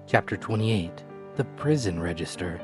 Chapter 28. The Prison Register.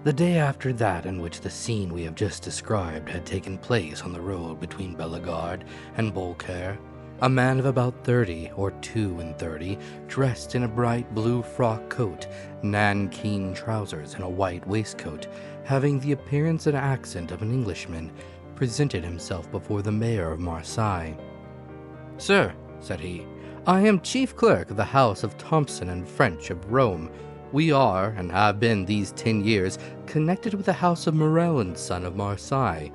The day after that in which the scene we have just described had taken place on the road between Bellegarde and Beaucaire, a man of about 30 or 32, dressed in a bright blue frock coat, nankeen trousers, and a white waistcoat, having the appearance and accent of an Englishman, presented himself before the mayor of Marseille. "Sir," said he, "I am chief clerk of the house of Thompson and French of Rome. We are, and have been these 10 years, connected with the house of Morel and Son of Marseille.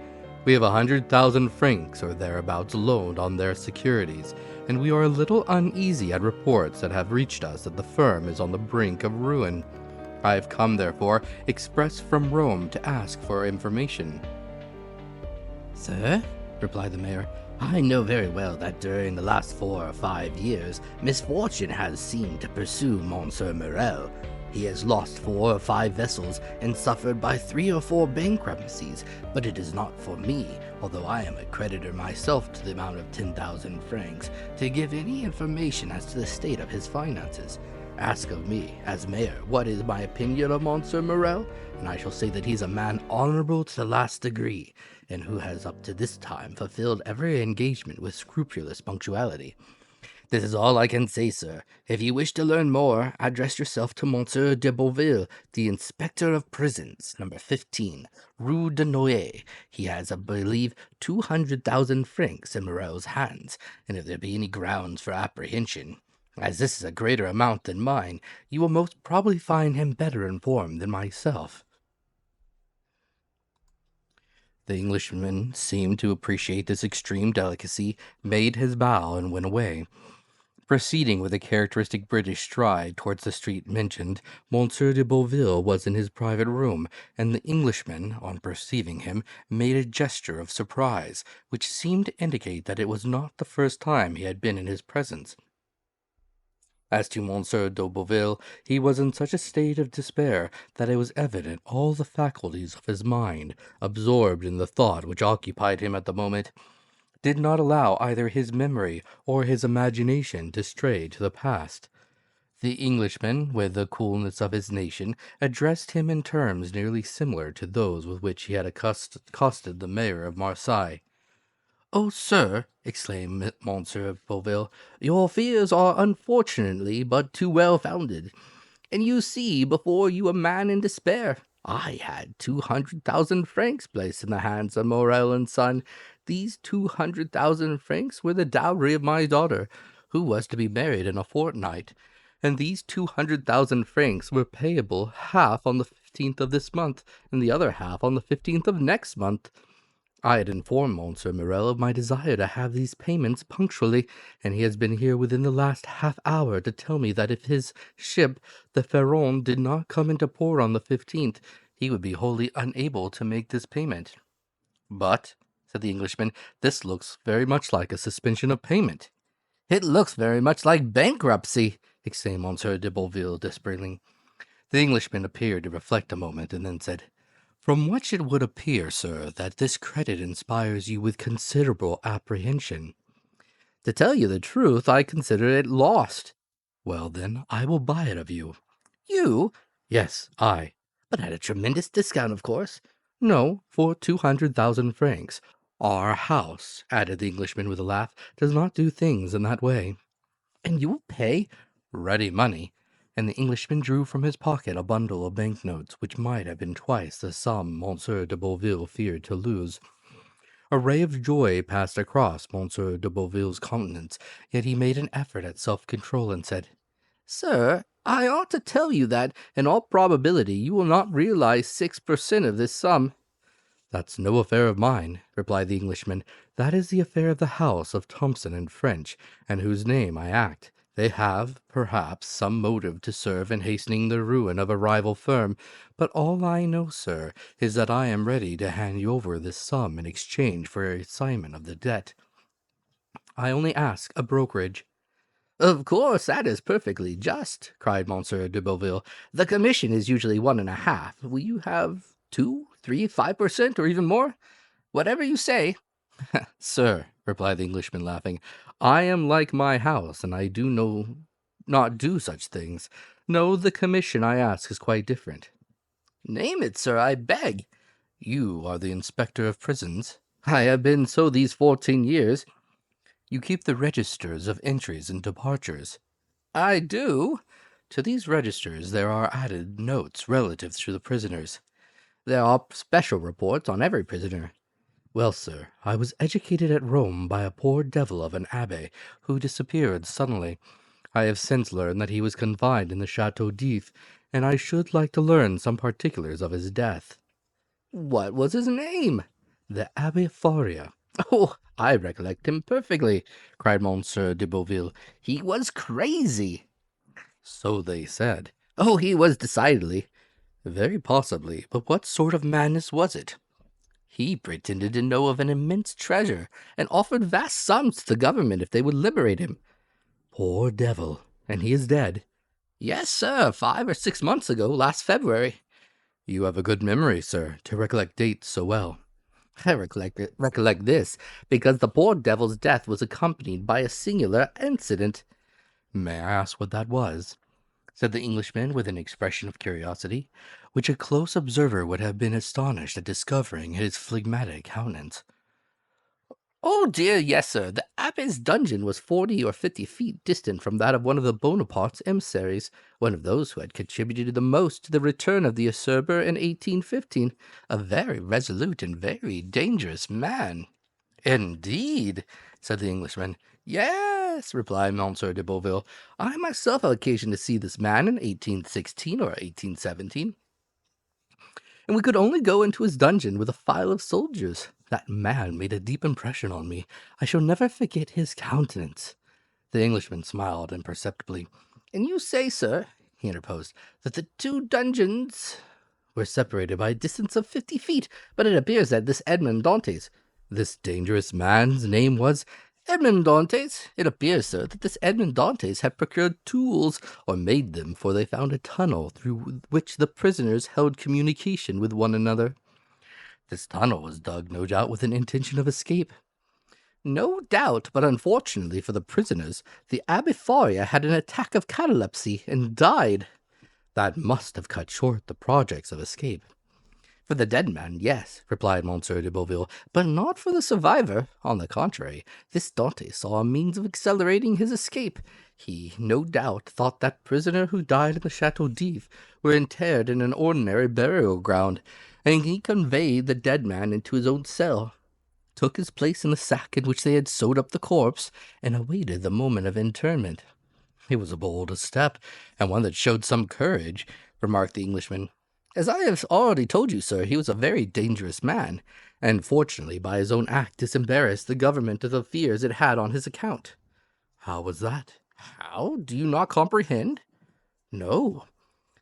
We have 100,000 francs or thereabouts loaned on their securities, and we are a little uneasy at reports that have reached us that the firm is on the brink of ruin. I have come, therefore, express from Rome to ask for information." "Sir," replied the mayor, "I know very well that during the last 4 or 5 years, misfortune has seemed to pursue Monsieur Morel. He has lost 4 or 5 vessels and suffered by 3 or 4 bankruptcies, but it is not for me, although I am a creditor myself to the amount of 10,000 francs, to give any information as to the state of his finances. Ask of me, as mayor, what is my opinion of Monsieur Morel, and I shall say that he's a man honorable to the last degree, and who has up to this time fulfilled every engagement with scrupulous punctuality. This is all I can say, sir. If you wish to learn more, address yourself to Monsieur de Boville, the inspector of prisons, number 15, Rue de Noailles. He has, I believe, 200,000 francs in Morel's hands, and if there be any grounds for apprehension, as this is a greater amount than mine, you will most probably find him better informed than myself." The Englishman seemed to appreciate this extreme delicacy, made his bow, and went away. Proceeding with a characteristic British stride towards the street mentioned, Monsieur de Boville was in his private room, and the Englishman, on perceiving him, made a gesture of surprise, which seemed to indicate that it was not the first time he had been in his presence. As to Monsieur de Boville, he was in such a state of despair that it was evident all the faculties of his mind, absorbed in the thought which occupied him at the moment, did not allow either his memory or his imagination to stray to the past. The Englishman, with the coolness of his nation, addressed him in terms nearly similar to those with which he had accosted the mayor of Marseille. "Oh, sir," exclaimed Monsieur Boville, "your fears are unfortunately but too well founded, and you see before you a man in despair. I had 200,000 francs placed in the hands of Morel and Son. These 200,000 francs were the dowry of my daughter, who was to be married in a fortnight, and these 200,000 francs were payable half on the 15th of this month, and the other half on the 15th of next month. I had informed Monsieur Morel of my desire to have these payments punctually, and he has been here within the last half-hour to tell me that if his ship, the Pharaon, did not come into port on the 15th, he would be wholly unable to make this payment." "But," said the Englishman, "this looks very much like a suspension of payment." "It looks very much like bankruptcy," exclaimed Monsieur de Boville desperately. The Englishman appeared to reflect a moment, and then said, "From which it would appear, sir, that this credit inspires you with considerable apprehension." "To tell you the truth, I consider it lost." "Well, then, I will buy it of you." "You?" "Yes, I." "But at a tremendous discount, of course." "No, for 200,000 francs. Our house," added the Englishman with a laugh, "does not do things in that way." "And you will pay?" "Ready money." And the Englishman drew from his pocket a bundle of banknotes, which might have been twice the sum Monsieur de Boville feared to lose. A ray of joy passed across Monsieur de Boville's countenance, yet he made an effort at self-control and said, "Sir, I ought to tell you that, in all probability, you will not realize 6% of this sum." "That's no affair of mine," replied the Englishman. "That is the affair of the house of Thompson and French, in whose name I act. They have, perhaps, some motive to serve in hastening the ruin of a rival firm, but all I know, sir, is that I am ready to hand you over this sum in exchange for a assignment of the debt. I only ask a brokerage." "Of course, that is perfectly just," cried Monsieur de Boville. "The commission is usually 1.5. Will you have 2, 3, 5%, or even more? Whatever you say." "Sir," replied the Englishman, laughing, "I am like my house, and I do not do such things. No, the commission I ask is quite different. Name it, sir, I beg. You are the inspector of prisons. I have been so these 14 years. You keep the registers of entries and departures. I do. To these registers there are added notes relative to the prisoners. There are special reports on every prisoner. Well, sir, I was educated at Rome by a poor devil of an abbe who disappeared suddenly. I have since learned that he was confined in the Chateau d'If, and I should like to learn some particulars of his death. What was his name? The Abbe Faria. Oh, I recollect him perfectly, cried Monsieur de Boville. He was crazy. So they said. Oh, he was decidedly. Very possibly, but what sort of madness was it? He pretended to know of an immense treasure, and offered vast sums to the government if they would liberate him. Poor devil. And he is dead? Yes, sir, 5 or 6 months ago, last February. You have a good memory, sir, to recollect dates so well. I recollect this, because the poor devil's death was accompanied by a singular incident. May I ask what that was? Said the Englishman with an expression of curiosity, which a close observer would have been astonished at discovering in his phlegmatic countenance. Oh dear, yes, sir. The Abbe's dungeon was 40 or 50 feet distant from that of one of the Bonaparte's emissaries, one of those who had contributed the most to the return of the usurper in 1815, a very resolute and very dangerous man. Indeed, said the Englishman. Yes, replied Monsieur de Boville. I myself had occasion to see this man in 1816 or 1817. And we could only go into his dungeon with a file of soldiers. That man made a deep impression on me. I shall never forget his countenance. The Englishman smiled imperceptibly. And you say, sir, he interposed, that the two dungeons were separated by a distance of 50 feet, but it appears that this Edmond Dantès, this dangerous man's name was Edmond Dantès. It appears, sir, that this Edmond Dantès had procured tools, or made them, for they found a tunnel through which the prisoners held communication with one another. This tunnel was dug, no doubt, with an intention of escape. No doubt, but unfortunately for the prisoners, the Abbe Faria had an attack of catalepsy and died. That must have cut short the projects of escape. For the dead man, yes, replied Monsieur de Boville, but not for the survivor. On the contrary, this Dantes saw a means of accelerating his escape. He, no doubt, thought that prisoner who died in the Chateau d'If were interred in an ordinary burial ground, and he conveyed the dead man into his own cell, took his place in the sack in which they had sewed up the corpse, and awaited the moment of interment. It was a bold step, and one that showed some courage, remarked the Englishman. As I have already told you, sir, he was a very dangerous man, and fortunately by his own act disembarrassed the government of the fears it had on his account. How was that? How? Do you not comprehend? No.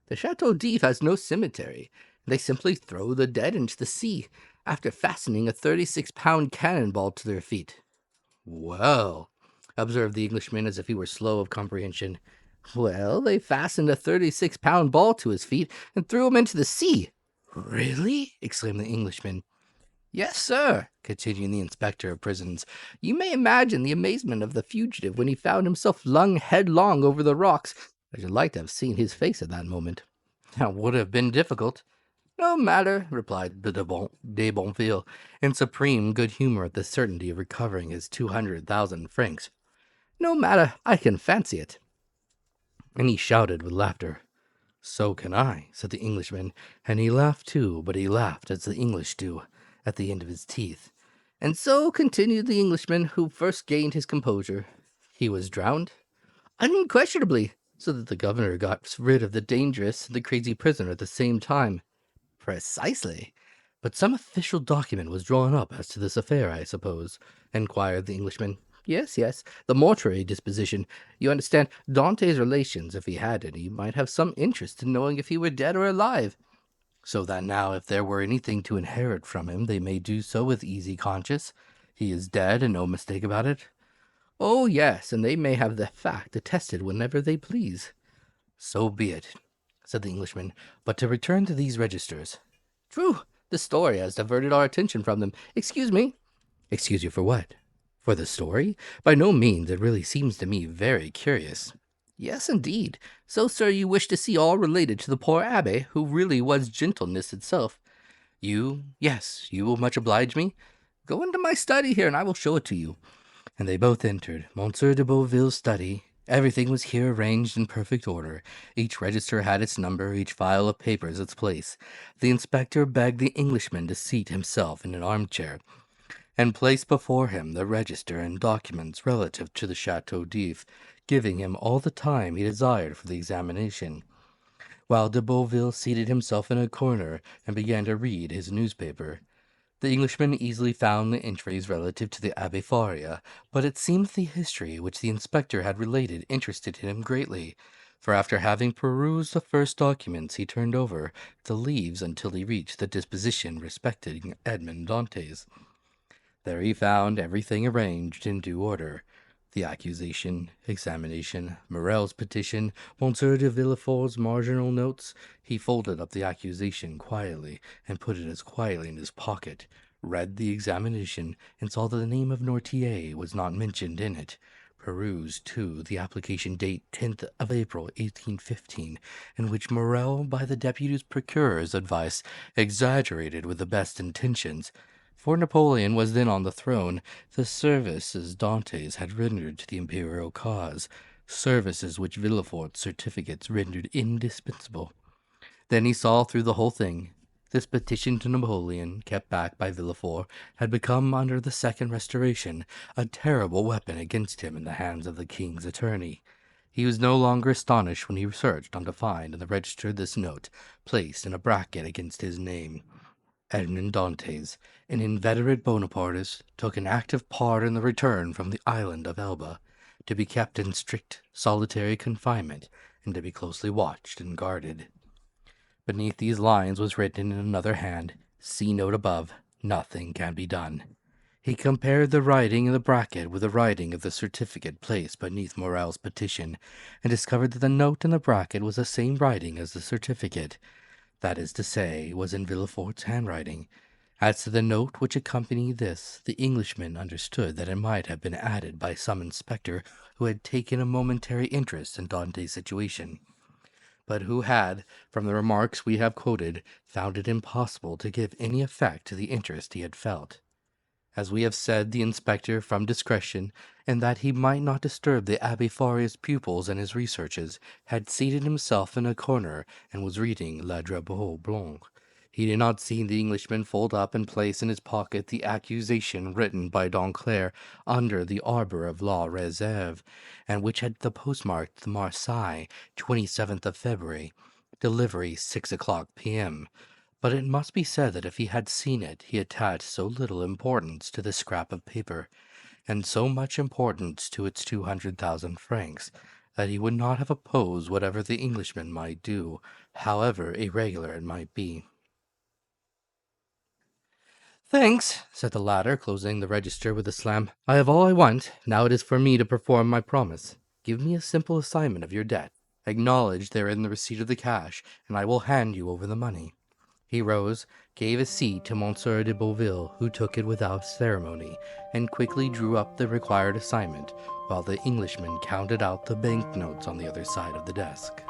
The Chateau d'If has no cemetery. They simply throw the dead into the sea, after fastening a 36-pound cannonball to their feet. Well, observed the Englishman as if he were slow of comprehension. Well, they fastened a 36-pound ball to his feet and threw him into the sea. Really? Exclaimed the Englishman. Yes, sir, continued the inspector of prisons. You may imagine the amazement of the fugitive when he found himself flung headlong over the rocks. I should like to have seen his face at that moment. That would have been difficult. No matter, replied de Boville, in supreme good humor at the certainty of recovering his 200,000 francs. No matter, I can fancy it. And he shouted with laughter. So can I, said the Englishman, and he laughed too, but he laughed as the English do, at the end of his teeth. And so, continued the Englishman, who first gained his composure, he was drowned? Unquestionably. So that the governor got rid of the dangerous and the crazy prisoner at the same time. Precisely. But some official document was drawn up as to this affair, I suppose, inquired the Englishman. Yes, the mortuary disposition. You understand, Dante's relations, if he had any, might have some interest in knowing if he were dead or alive. So that now, if there were anything to inherit from him, they may do so with easy conscience. He is dead, and no mistake about it. Oh, yes, and they may have the fact attested whenever they please. So be it, said the Englishman. But to return to these registers. True, the story has diverted our attention from them. Excuse me. Excuse you for what? For the story? By no means. It really seems to me very curious. Yes, indeed. So, sir, you wish to see all related to the poor abbe, who really was gentleness itself. Yes, you will much oblige me. Go into my study here, and I will show it to you. And they both entered Monsieur de Boville's study. Everything was here arranged in perfect order. Each register had its number, each file of papers its place. The inspector begged the Englishman to seat himself in an armchair, and placed before him the register and documents relative to the Chateau d'If, giving him all the time he desired for the examination, while de Boville seated himself in a corner and began to read his newspaper. The Englishman easily found the entries relative to the Abbe Faria, but it seemed the history which the inspector had related interested him greatly, for after having perused the first documents he turned over the leaves until he reached the disposition respecting Edmond Dantès. There he found everything arranged in due order. The accusation, examination, Morel's petition, Monsieur de Villefort's marginal notes. He folded up the accusation quietly, and put it as quietly in his pocket, read the examination, and saw that the name of Noirtier was not mentioned in it. Perused, too, the application date 10th of April, 1815, in which Morel, by the deputy's procurer's advice, exaggerated with the best intentions. For Napoleon was then on the throne, the services Dantes had rendered to the imperial cause, services which Villefort's certificates rendered indispensable. Then he saw through the whole thing. This petition to Napoleon, kept back by Villefort, had become, under the Second Restoration, a terrible weapon against him in the hands of the king's attorney. He was no longer astonished when he searched on to find in the register this note, placed in a bracket against his name. Edmond Dantès, an inveterate Bonapartist, took an active part in the return from the island of Elba, to be kept in strict solitary confinement, and to be closely watched and guarded. Beneath these lines was written in another hand, "See note above, nothing can be done." He compared the writing in the bracket with the writing of the certificate placed beneath Morel's petition, and discovered that the note in the bracket was the same writing as the certificate. That is to say, was in Villefort's handwriting. As to the note which accompanied this, the Englishman understood that it might have been added by some inspector who had taken a momentary interest in Dante's situation, but who had, from the remarks we have quoted, found it impossible to give any effect to the interest he had felt. As we have said, the inspector, from discretion, and that he might not disturb the Abbe Faria's pupils in his researches, had seated himself in a corner and was reading Le Drapeau Blanc. He did not see the Englishman fold up and place in his pocket the accusation written by Donclair under the arbor of La Réserve, and which had the postmark Marseilles, 27th of February, delivery 6 o'clock p.m. But it must be said that if he had seen it, he attached so little importance to the scrap of paper, and so much importance to its 200,000 francs, that he would not have opposed whatever the Englishman might do, however irregular it might be. "Thanks," said the latter, closing the register with a slam. "I have all I want. Now it is for me to perform my promise. Give me a simple assignment of your debt. Acknowledge therein the receipt of the cash, and I will hand you over the money." He rose, gave a seat to Monsieur de Boville, who took it without ceremony, and quickly drew up the required assignment, while the Englishman counted out the banknotes on the other side of the desk.